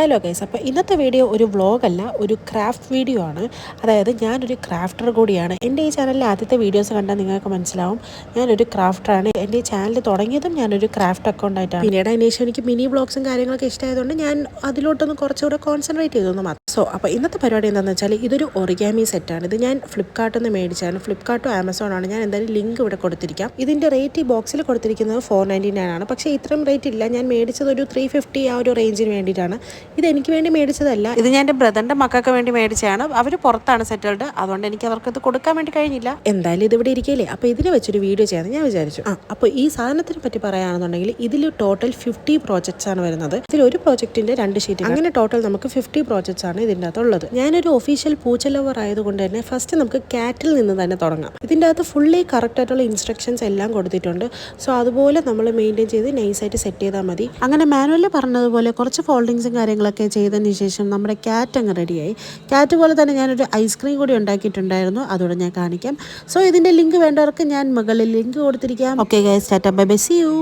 Hello guys, അപ്പോൾ ഇന്നത്തെ video ഒരു വ്ളോഗല്ല, ഒരു ക്രാഫ്റ്റ് വീഡിയോ ആണ്. അതായത് ഞാനൊരു ക്രാഫ്റ്റർ കൂടിയാണ്. എൻ്റെ ഈ ചാനലിലെ ആദ്യത്തെ വീഡിയോസ് കണ്ടാൽ നിങ്ങൾക്ക് മനസ്സിലാവും ഞാനൊരു ക്രാഫ്റ്ററാണ്. എൻ്റെ ഈ ചാനൽ തുടങ്ങിയതും ഞാനൊരു ക്രാഫ്റ്റ് അക്കൗണ്ടായിട്ടാണ്. പിന്നീട് അതിനുശേഷം എനിക്ക് മിനി വ്ളോഗ്സും കാര്യങ്ങളൊക്കെ ഇഷ്ടമായതുകൊണ്ട് ഞാൻ അതിലോട്ടൊന്ന് കുറച്ചുകൂടെ കോൺസെൻട്രേറ്റ് ചെയ്തൊന്ന് മാത്രം. അപ്പോൾ ഇന്നത്തെ പരിപാടി എന്താണെന്ന് വെച്ചാൽ ഇതൊരു ഒറിഗാമി സെറ്റാണ്. ഇത് ഞാൻ ഫ്ലിപ്കാർട്ടിൽ നിന്ന് മേടിച്ചാണ്. ഫ്ലിപ്കാർട്ടും ആമസോണാണ്. ഞാൻ എന്തായാലും ലിങ്ക് ഇവിടെ കൊടുത്തിരിക്കാം. ഇതിൻ്റെ റേറ്റ് ഈ ബോക്സിൽ കൊടുത്തിരിക്കുന്നത് $4.99 ആണ്. പക്ഷേ ഇത്രയും റേറ്റ് ഇല്ല. ഞാൻ മേടിച്ചത് ഒരു 350 ആ ഒരു റേഞ്ചിന് വേണ്ടിയിട്ടാണ്. ഇത് എനിക്ക് വേണ്ടി മേടിച്ചതല്ല, ഇത് ഞാൻ എൻ്റെ ബ്രദറിൻ്റെ മക്കൾക്ക് വേണ്ടി മേടിച്ചതാണ്. അവർ പുറത്താണ് സെറ്റിൽഡ്, അതുകൊണ്ട് എനിക്ക് അവർക്കത് കൊടുക്കാൻ വേണ്ടി കഴിഞ്ഞില്ല. എന്തായാലും ഇത് ഇവിടെ ഇരിക്കല്ലേ, അപ്പോൾ ഇതിനെ വെച്ചൊരു വീഡിയോ ചെയ്യാമെന്ന് ഞാൻ വിചാരിച്ചു. അപ്പോൾ ഈ സാധനത്തിനെ പറ്റി പറയുകയാണെന്നുണ്ടെങ്കിൽ ഇതിൽ ടോട്ടൽ 50 പ്രോജക്ട്സ് ആണ് വരുന്നത്. ഇതിൽ ഒരു പ്രോജക്റ്റിൻ്റെ 2 ഷീറ്റ്, അങ്ങനെ ടോട്ടൽ നമുക്ക് 50 പ്രോജക്ട്സ് ആണ് ഇതിൻ്റെ അകത്തുള്ളത്. ഞാനൊരു ഒഫീഷ്യൽ പൂച്ച ലവർ ആയതുകൊണ്ട് തന്നെ ഫസ്റ്റ് നമുക്ക് കാറ്റിൽ നിന്ന് തന്നെ തുടങ്ങാം. ഇതിൻ്റെ അകത്ത് ഫുള്ളി കറക്റ്റ് ആയിട്ടുള്ള ഇൻസ്ട്രക്ഷൻസ് എല്ലാം കൊടുത്തിട്ടുണ്ട്. സോ അതുപോലെ നമ്മൾ മെയിൻറ്റെയിൻ ചെയ്ത് നൈസായിട്ട് സെറ്റ് ചെയ്താൽ മതി. അങ്ങനെ മാനുവലിൽ പറഞ്ഞതുപോലെ കുറച്ച് ഫോൾഡിങ്സും കാര്യങ്ങളൊക്കെ ചെയ്തതിന് ശേഷം നമ്മുടെ ക്യാറ്റ് അങ്ങ് റെഡിയായി. ക്യാറ്റ് പോലെ തന്നെ ഞാനൊരു ഐസ്ക്രീം കൂടി ഉണ്ടാക്കിയിട്ടുണ്ടായിരുന്നു, അതോടെ ഞാൻ കാണിക്കാം. സോ ഇതിൻ്റെ ലിങ്ക് വേണ്ടവർക്ക് ഞാൻ മുകളിൽ ലിങ്ക് കൊടുത്തിരിക്കാം. Okay guys, tata bye bye, see U.